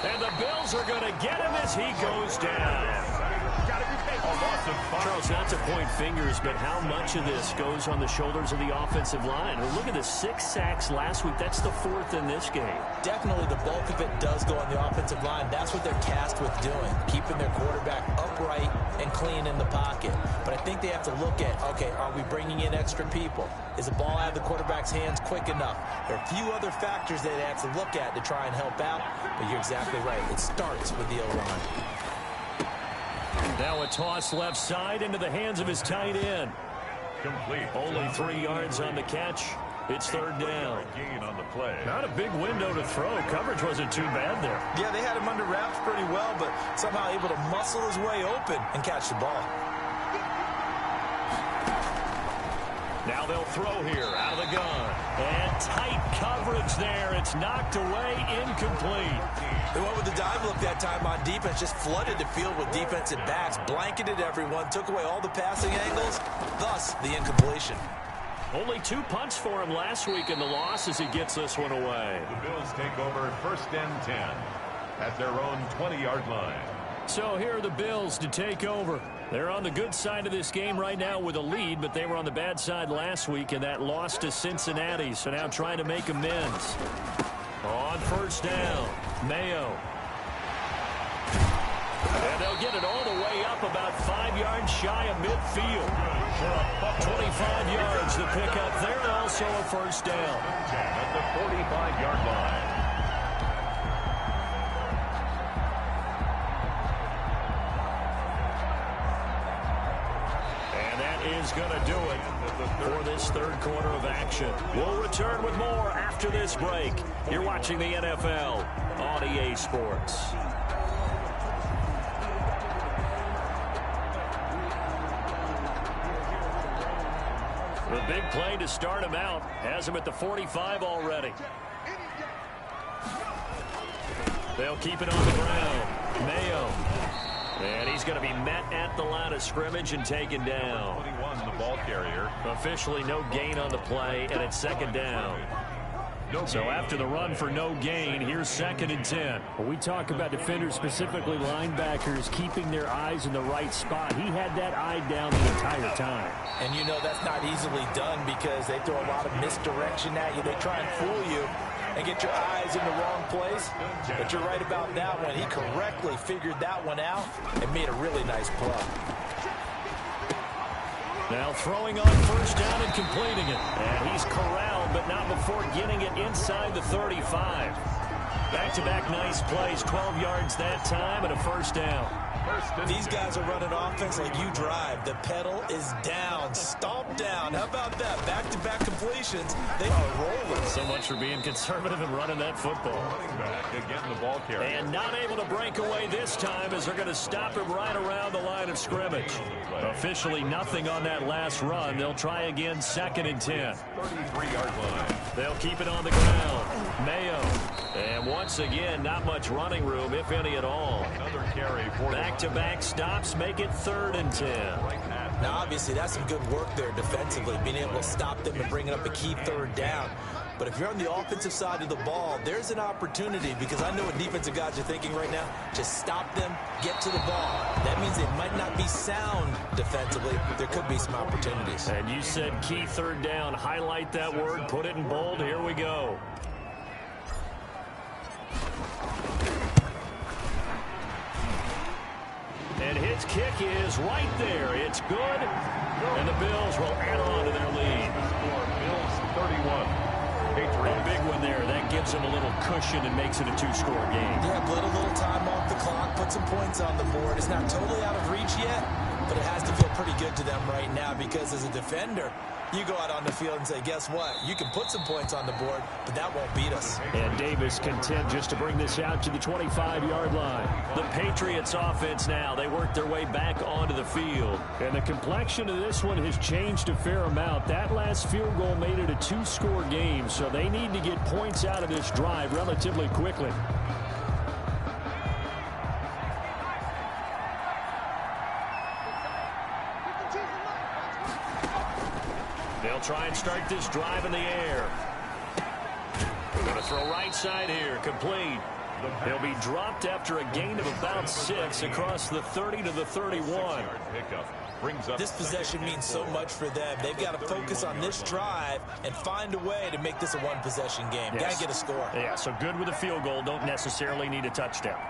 And the Bills are going to get him as he goes down. Charles, not to point fingers, but how much of this goes on the shoulders of the offensive line? Well, look at the 6 sacks last week. That's the 4th in this game. Definitely the bulk of it does go on the offensive line. That's what they're tasked with doing, keeping their quarterback upright and clean in the pocket. But I think they have to look at, okay, are we bringing in extra people? Is the ball out of the quarterback's hands quick enough? There are a few other factors that they have to look at to try and help out, but you're exactly right. It starts with the O-line. Now a toss left side into the hands of his tight end. Complete. Only 3 yards on the catch. It's third down. Gain on the play. Not a big window to throw. Coverage wasn't too bad there. Yeah, they had him under wraps pretty well, but somehow able to muscle his way open and catch the ball. Now they'll throw here out of the gun. And tight coverage there. It's knocked away, incomplete. They went with the dive look that time on defense, just flooded the field with defensive backs, blanketed everyone, took away all the passing angles, thus the incompletion. Only 2 punts for him last week in the loss as he gets this one away. The Bills take over first and 10 at their own 20-yard line. So here are the Bills to take over. They're on the good side of this game right now with a lead, but they were on the bad side last week in that loss to Cincinnati, so now trying to make amends. On first down, Mayo. And they'll get it all the way up about 5 yards shy of midfield. 25 yards to pick up there, also a first down. At the 45-yard line. Is going to do it for this third quarter of action. We'll return with more after this break. You're watching the NFL on EA Sports. The big play to start him out has him at the 45 already. They'll keep it on the ground. Mayo. And he's going to be met at the line of scrimmage and taken down. 21, the ball carrier. Officially no gain on the play, and it's second down. So after the run for no gain, here's second and 10. When we talk about defenders, specifically linebackers, keeping their eyes in the right spot, he had that eye down the entire time. And you know that's not easily done because they throw a lot of misdirection at you. They try and fool you and get your eyes in the wrong place. But you're right about that one. He correctly figured that one out and made a really nice play. Now throwing on first down and completing it. And he's corralled, but not before getting it inside the 35. Back-to-back nice plays, 12 yards that time and a first down. These guys are running offense like you drive. The pedal is down, stomp down. How about that? Back-to-back completions. They are rolling. So much for being conservative and running that football. Back again, the ball carrier. And not able to break away this time as they're going to stop him right around the line of scrimmage. Officially nothing on that last run. They'll try again, second and 10. 33-yard line. They'll keep it on the ground. Mayo. And once again, not much running room, if any at all. Another carry for back-to-back stops make it third and 10. Now, obviously, that's some good work there defensively, being able to stop them and bringing up a key third down. But if you're on the offensive side of the ball, there's an opportunity, because I know what defensive guys are thinking right now. Just stop them, get to the ball. That means they might not be sound defensively. There could be some opportunities. And you said key third down. Highlight that word, put it in bold. Here we go. And his kick is right there. It's good. And the Bills will add on to their lead. Bills 31. Patriots. A big one there. That gives them a little cushion and makes it a two-score game. Yeah, put a little time off the clock, put some points on the board. It's not totally out of reach yet, but it has to feel pretty good to them right now, because as a defender, you go out on the field and say, guess what? You can put some points on the board, but that won't beat us. And Davis content just to bring this out to the 25-yard line. The Patriots offense now. They work their way back onto the field. And the complexion of this one has changed a fair amount. That last field goal made it a two-score game, so they need to get points out of this drive relatively quickly. They'll try and start this drive in the air. Going to throw right side here, complete. He'll be dropped after a gain of about 6 across the 30 to the 31. This possession means so much for them. They've got to focus on this drive and find a way to make this a one-possession game. Yes. Got to get a score. Yeah, so good with a field goal. Don't necessarily need a touchdown.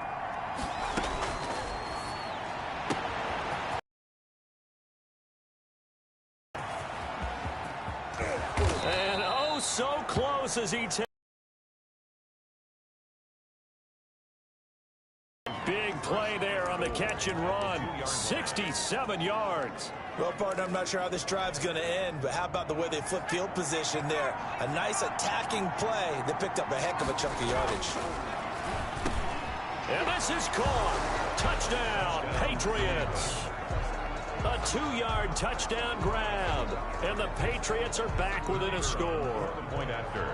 And oh, so close as he takes. Big play there on the catch and run. 67 yards. Well, partner, I'm not sure how this drive's going to end, but how about the way they flip field position there? A nice attacking play that picked up a heck of a chunk of yardage. And this is caught. Touchdown, Patriots. A 2-yard touchdown grab. And the Patriots are back within a score. Point after.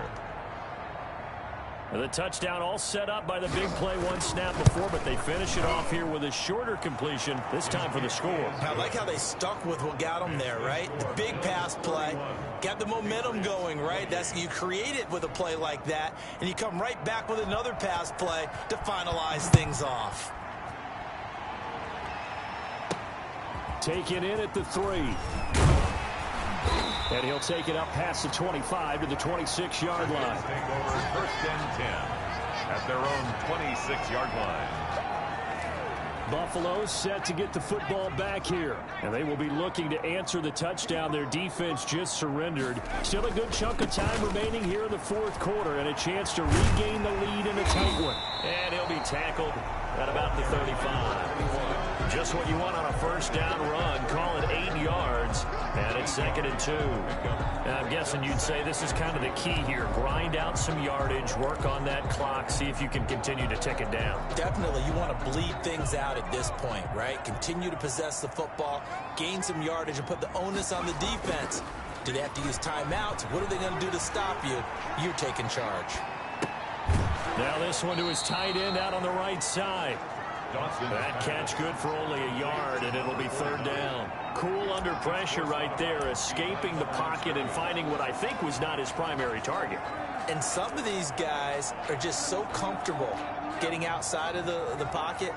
The touchdown all set up by the big play, one snap before, but they finish it off here with a shorter completion, this time for the score. I like how they stuck with what got them there, right? The big pass play, got the momentum going, right? You create it with a play like that, and you come right back with another pass play to finalize things off. Taken in at the 3. And he'll take it up past the 25 to the 26-yard line. Take over 1st and 10 at their own 26-yard line. Buffalo set to get the football back here. And they will be looking to answer the touchdown their defense just surrendered. Still a good chunk of time remaining here in the fourth quarter, and a chance to regain the lead in a tight one. And he'll be tackled at about the 35. Just what you want on a first down run. Call it 8 yards, and it's 2nd and 2. And I'm guessing you'd say this is kind of the key here. Grind out some yardage, work on that clock, see if you can continue to tick it down. Definitely, you want to bleed things out at this point, right? Continue to possess the football, gain some yardage, and put the onus on the defense. Do they have to use timeouts? What are they going to do to stop you? You're taking charge. Now this one to his tight end out on the right side. That catch good for only a yard, and it'll be 3rd down. Cool under pressure right there, escaping the pocket and finding what I think was not his primary target. And some of these guys are just so comfortable getting outside of the pocket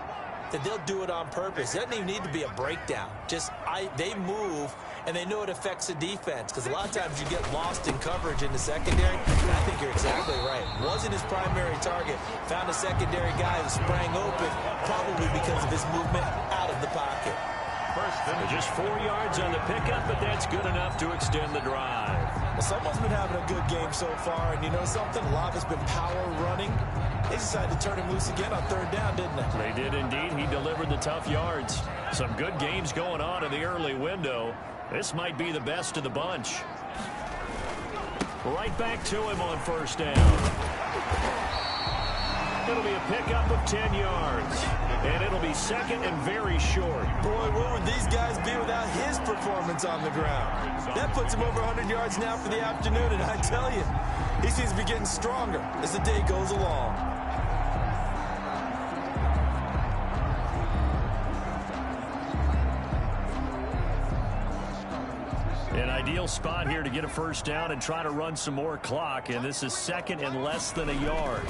that they'll do it on purpose. It doesn't even need to be a breakdown. They move, and they know it affects the defense, because a lot of times you get lost in coverage in the secondary. And I think you're exactly right. Wasn't his primary target. Found a secondary guy who sprang open, probably because of his movement out of the pocket. Just 4 yards on the pickup, but that's good enough to extend the drive. Well, someone's been having a good game so far, and you know something? A lot of it's been power running. They decided to turn him loose again on 3rd down, didn't they? They did indeed. He delivered the tough yards. Some good games going on in the early window. This might be the best of the bunch. Right back to him on 1st down. It'll be a pickup of 10 yards. And it'll be 2nd and very short. Boy, where would these guys be without his performance on the ground? That puts him over 100 yards now for the afternoon, and I tell you, he seems to be getting stronger as the day goes along. And I Ideal spot here to get a first down and try to run some more clock, and this is second and less than a yard.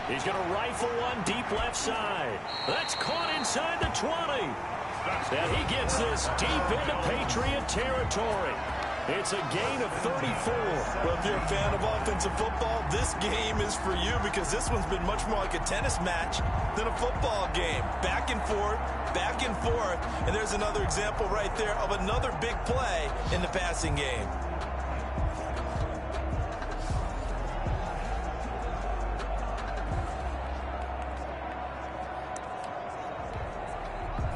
He's going to rifle one deep left side. That's caught inside the 20. And he gets this deep into Patriot territory. It's a gain of 34. Well, if you're a fan of offensive football, this game is for you because this one's been much more like a tennis match than a football game. Back and forth, and there's another example right there of another big play in the passing game.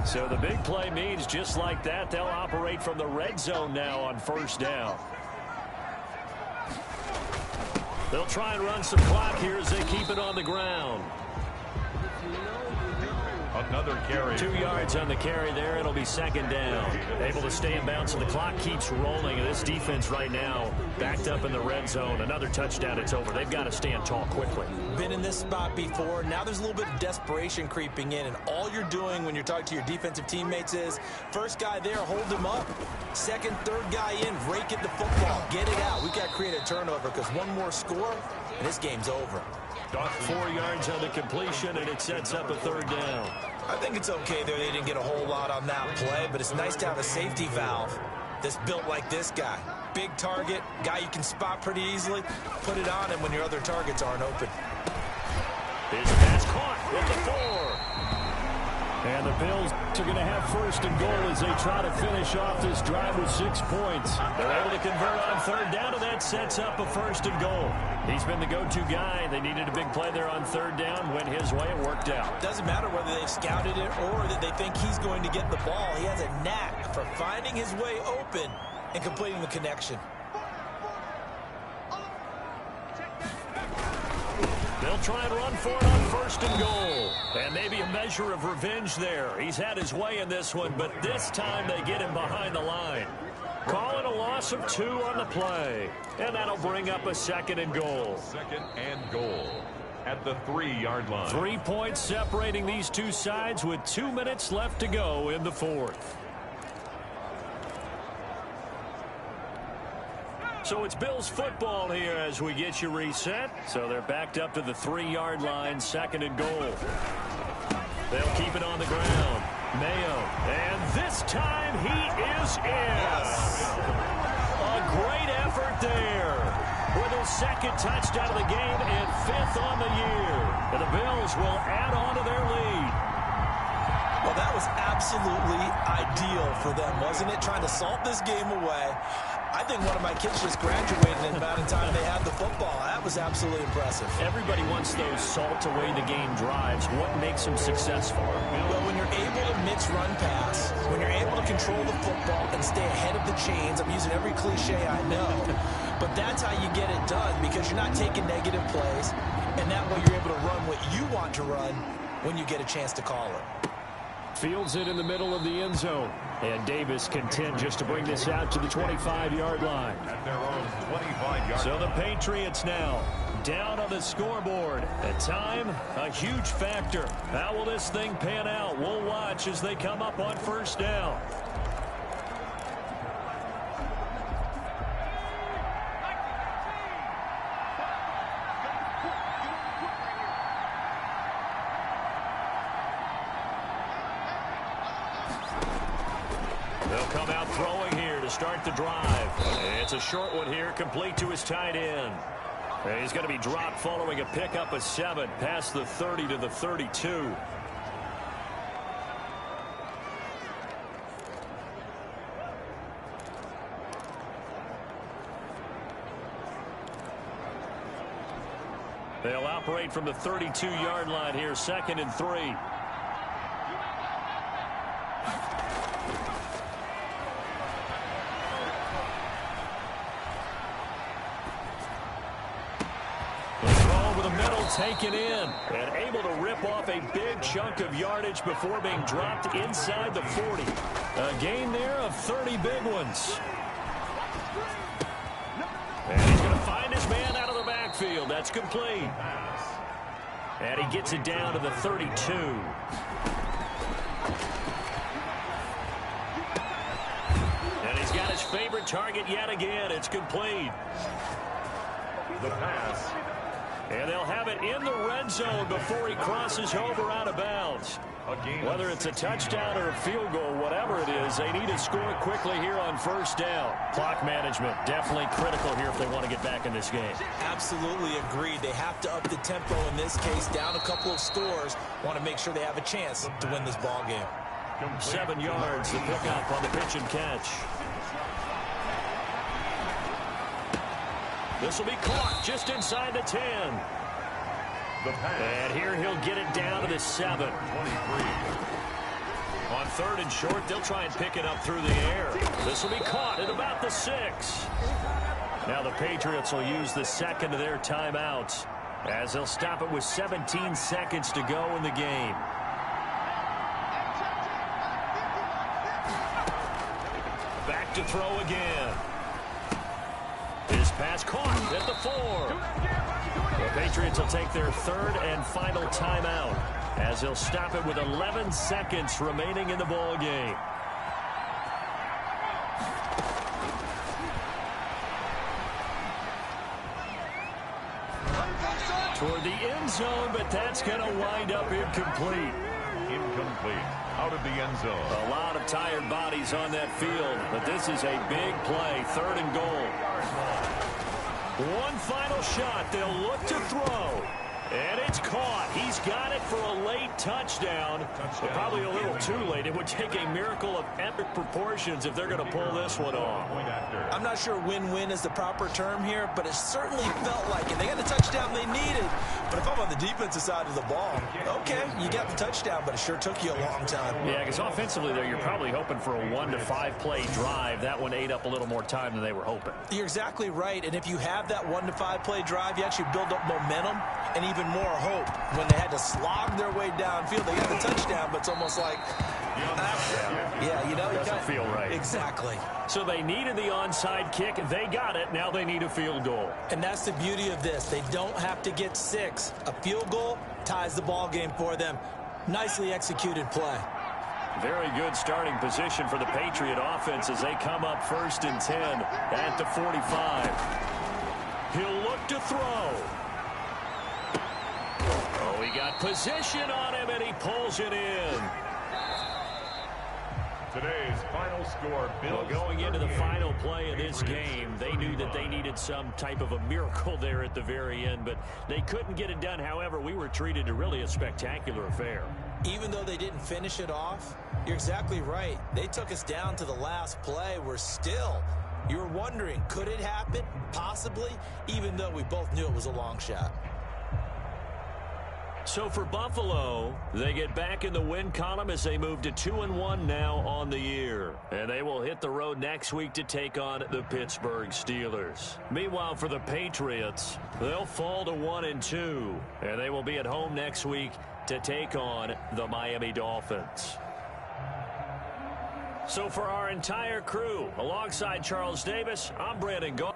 So the big play means just like that, they'll operate from the red zone now on first down. They'll try and run some clock here as they keep it on the ground. Another carry. 2 yards on the carry there. It'll be second down. Able to stay in bounds, and the clock keeps rolling. And this defense right now backed up in the red zone. Another touchdown, it's over. They've got to stand tall quickly. Been in this spot before. Now there's a little bit of desperation creeping in, and all you're doing when you're talking to your defensive teammates is first guy there, hold him up. Second, third guy in, rake at the football. Get it out. We've got to create a turnover because one more score, and this game's over. 4 yards on the completion, and it sets up a third down. I think it's okay there. They didn't get a whole lot on that play, but it's nice to have a safety valve that's built like this guy. Big target, guy you can spot pretty easily. Put it on him when your other targets aren't open. His pass caught with the 4. And the Bills are going to have first and goal as they try to finish off this drive with 6 points. They're able to convert on third down, and that sets up a first and goal. He's been the go-to guy. They needed a big play there on third down. Went his way. It worked out. Doesn't matter whether they've scouted it or that they think he's going to get the ball. He has a knack for finding his way open and completing the connection. They'll try and run for it on first and goal. And maybe a measure of revenge there. He's had his way in this one, but this time they get him behind the line. Calling a loss of 2 on the play. And that'll bring up a second and goal. Second and goal at the 3-yard line. 3 points separating these two sides with 2 minutes left to go in the fourth. So it's Bills football here as we get you reset. So they're backed up to the 3-yard line, second and goal. They'll keep it on the ground. Mayo, and this time he is in. A great effort there with his second touchdown of the game and 5th on the year. And the Bills will add on to their lead. Well, that was absolutely ideal for them, wasn't it? Trying to salt this game away. I think one of my kids just graduated in the amount of time they had the football. That was absolutely impressive. Everybody wants those salt-away-the-game drives. What makes them successful? Well, when you're able to mix run-pass, when you're able to control the football and stay ahead of the chains, I'm using every cliche I know, but that's how you get it done because you're not taking negative plays, and that way you're able to run what you want to run when you get a chance to call it. Fields it in the middle of the end zone. And Davis content just to bring this out to the 25-yard line. At their own 25-yard. So the Patriots now down on the scoreboard. At time, a huge factor. How will this thing pan out? We'll watch as they come up on first down. They'll come out throwing here to start the drive. It's a short one here, complete to his tight end. And he's going to be dropped following a pickup of 7 past the 30 to the 32. They'll operate from the 32-yard line here, second and 3. Taken in and able to rip off a big chunk of yardage before being dropped inside the 40. A gain there of 30 big ones. And he's going to find his man out of the backfield. That's complete. And he gets it down to the 32. favorite target yet again. It's complete. The pass. And they'll have it in the red zone before he crosses over out of bounds. Whether it's a touchdown or a field goal, whatever it is, they need to score quickly here on first down. Clock management definitely critical here if they want to get back in this game. Absolutely agreed. They have to up the tempo in this case, down a couple of scores. Want to make sure they have a chance to win this ball game. 7 yards to pick up on the pitch and catch. This will be caught just inside the 10. And here he'll get it down to the 7. 23. On 3rd and short, they'll try and pick it up through the air. This will be caught at about the 6. Now the Patriots will use the second of their timeouts as they'll stop it with 17 seconds to go in the game. Back to throw again. His pass caught at the 4. The Patriots will take their 3rd and final timeout as they'll stop it with 11 seconds remaining in the ball game. Toward the end zone, but that's going to wind up incomplete. Incomplete. Out of the end zone. A lot of tired bodies on that field, but this is a big play. 3rd and goal. One final shot. They'll look to throw. And it's caught. He's got it for a late touchdown. But probably a little too late. It would take a miracle of epic proportions if they're going to pull this one off. I'm not sure win-win is the proper term here, but it certainly felt like it. They got the touchdown they needed. But if I'm on the defensive side of the ball, okay, you got the touchdown, but it sure took you a long time. Yeah, because offensively there, you're probably hoping for a 1 to 5 play drive. That one ate up a little more time than they were hoping. You're exactly right. And if you have that 1 to 5 play drive, you actually build up momentum and even more hope. When they had to slog their way downfield, they got the touchdown, but it's almost like, yeah, you know, it doesn't feel right. Exactly. So they needed the onside kick. They got it. Now they need a field goal. And that's the beauty of this. They don't have to get 6. A field goal ties the ball game for them. Nicely executed play. Very good starting position for the Patriot offense as they come up 1st and 10 at the 45. He'll look to throw. Oh, he got position on him, and he pulls it in. Today's final score, Bills. Well, going into the final play of this game, they knew that they needed some type of a miracle there at the very end, but they couldn't get it done. However, we were treated to really a spectacular affair. Even though they didn't finish it off, you're exactly right. They took us down to the last play. We're still, you were wondering, could it happen? Possibly, even though we both knew it was a long shot. So for Buffalo, they get back in the win column as they move to 2-1 now on the year. And they will hit the road next week to take on the Pittsburgh Steelers. Meanwhile, for the Patriots, they'll fall to 1-2. And they will be at home next week to take on the Miami Dolphins. So for our entire crew, alongside Charles Davis, I'm Brandon Gault.